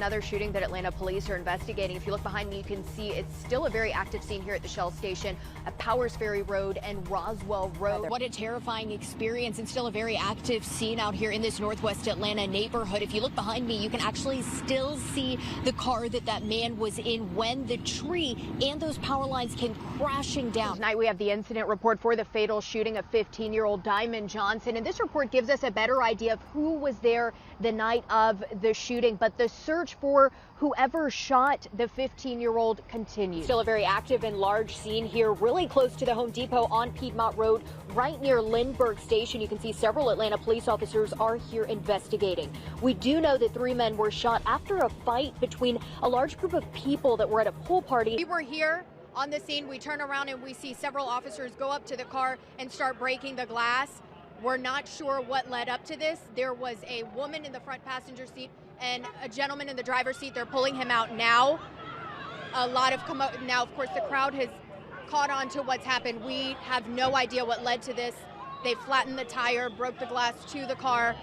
another shooting that Atlanta police are investigating. If you look behind me, you can see it's still a very active scene here at the Shell Station at Powers Ferry Road and Roswell Road. What a terrifying experience, and still a very active scene out here in this Northwest Atlanta neighborhood. If you look behind me, you can actually still see the car that man was in when the tree and those power lines came crashing down. Tonight we have the incident report for the fatal shooting of 15-year-old Diamond Johnson, and this report gives us a better idea of who was there the night of the shooting, but the search for whoever shot the 15-year-old continues. Still a very active and large scene here, really close to the Home Depot on Piedmont Road, right near Lindbergh Station. You can see several Atlanta police officers are here investigating. We do know that 3 men were shot after a fight between a large group of people that were at a pool party. We were here on the scene. We turn around and we see several officers go up to the car and start breaking the glass. We're not sure what led up to this. There was a woman in the front passenger seat and a gentleman in the driver's seat. They're pulling him out now. Now, of course, the crowd has caught on to what's happened. We have no idea what led to this. They flattened the tire, broke the glass to the car,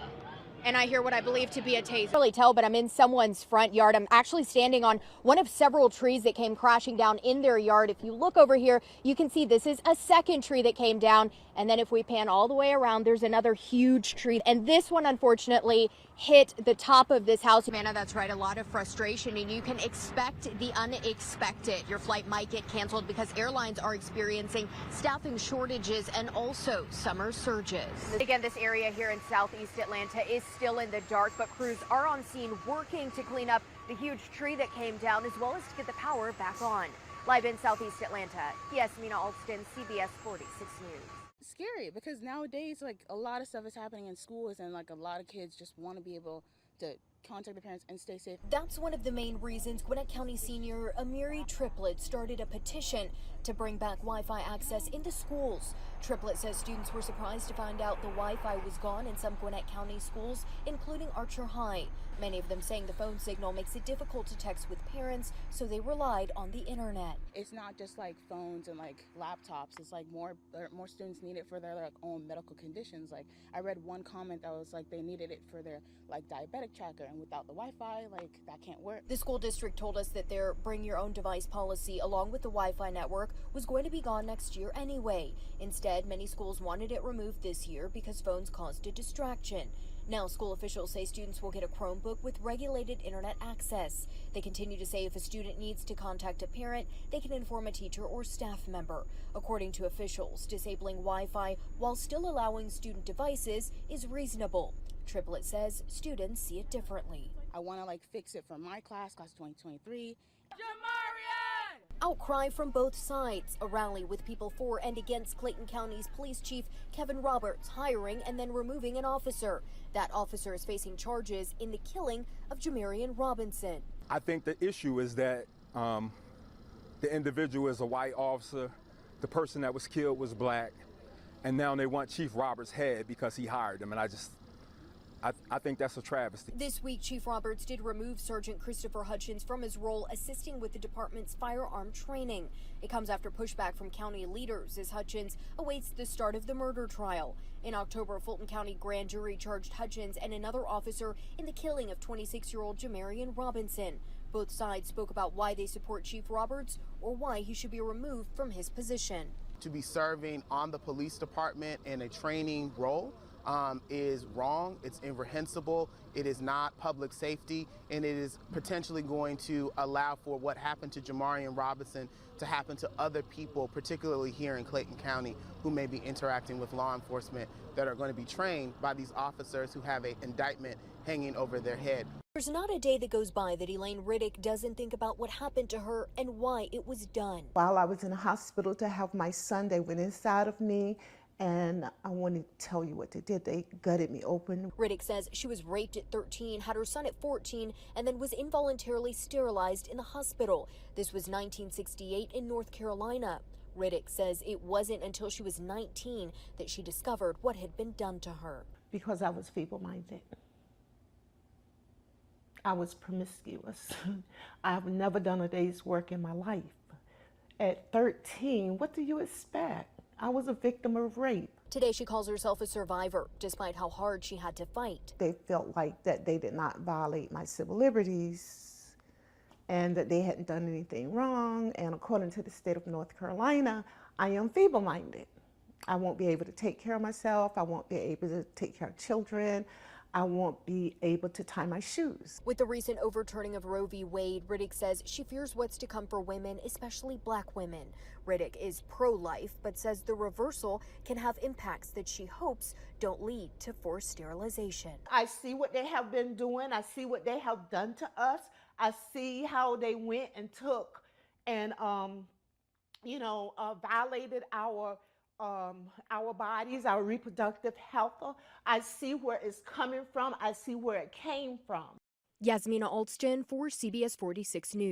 and I hear what I believe to be a taser. I can't really tell, but I'm in someone's front yard. I'm actually standing on one of several trees that came crashing down in their yard. If you look over here, you can see this is a second tree that came down. And then if we pan all the way around, there's another huge tree. And this one, unfortunately, hit the top of this house. Amanda, that's right, a lot of frustration, and you can expect the unexpected. Your flight might get canceled because airlines are experiencing staffing shortages and also summer surges. Again, this area here in southeast Atlanta is still in the dark, but crews are on scene working to clean up the huge tree that came down, as well as to get the power back on. Live in southeast Atlanta, Jasmina Alston, CBS 46 News. Scary because nowadays, like, a lot of stuff is happening in schools, and like a lot of kids just want to be able to contact their parents and stay safe. That's one of the main reasons Gwinnett County senior Amiri Triplett started a petition to bring back Wi-Fi access in the schools. Triplett says students were surprised to find out the Wi-Fi was gone in some Gwinnett County schools, including Archer High. Many of them saying the phone signal makes it difficult to text with parents, so they relied on the internet. It's not just like phones and like laptops. It's like more students need it for their like own medical conditions. Like, I read one comment that was like they needed it for their like diabetic tracker, and without the Wi-Fi, like, that can't work. The school district told us that their bring your own device policy, along with the Wi-Fi network, was going to be gone next year anyway. Instead, many schools wanted it removed this year because phones caused a distraction. Now, school officials say students will get a Chromebook with regulated internet access. They continue to say if a student needs to contact a parent, they can inform a teacher or staff member. According to officials, disabling Wi-Fi while still allowing student devices is reasonable. Triplett says students see it differently. I want to like fix it for my class 2023. Outcry from both sides. A rally with people for and against Clayton County's police chief Kevin Roberts hiring and then removing an officer. That officer is facing charges in the killing of Jamarian Robinson. I think the issue is that the individual is a white officer, the person that was killed was black, and now they want Chief Roberts' head because he hired him, and I think that's a travesty. This week, Chief Roberts did remove Sergeant Christopher Hutchins from his role assisting with the department's firearm training. It comes after pushback from county leaders as Hutchins awaits the start of the murder trial. In October, a Fulton County grand jury charged Hutchins and another officer in the killing of 26-year-old Jamarian Robinson. Both sides spoke about why they support Chief Roberts or why he should be removed from his position. To be serving on the police department in a training role is wrong. It's reprehensible. It is not public safety, and it is potentially going to allow for what happened to Jamarian Robinson to happen to other people, particularly here in Clayton County, who may be interacting with law enforcement that are going to be trained by these officers who have an indictment hanging over their head. There's not a day that goes by that Elaine Riddick doesn't think about what happened to her and why it was done. While I was in the hospital to have my son, they went inside of me. And I want to tell you what they did. They gutted me open. Riddick says she was raped at 13, had her son at 14, and then was involuntarily sterilized in the hospital. This was 1968 in North Carolina. Riddick says it wasn't until she was 19 that she discovered what had been done to her. Because I was feeble-minded. I was promiscuous. I've never done a day's work in my life. At 13, what do you expect? I was a victim of rape. Today she calls herself a survivor, despite how hard she had to fight. They felt like that they did not violate my civil liberties. and that they hadn't done anything wrong. And according to the state of North Carolina, I am feeble-minded. I won't be able to take care of myself. I won't be able to take care of children. I won't be able to tie my shoes. With the recent overturning of Roe v. Wade, Riddick says she fears what's to come for women, especially black women. Riddick is pro-life, but says the reversal can have impacts that she hopes don't lead to forced sterilization. I see what they have been doing. I see what they have done to us. I see how they went and took and, violated our bodies, our reproductive health. I see where it's coming from. I see where it came from. Jasmina Alston for CBS 46 News.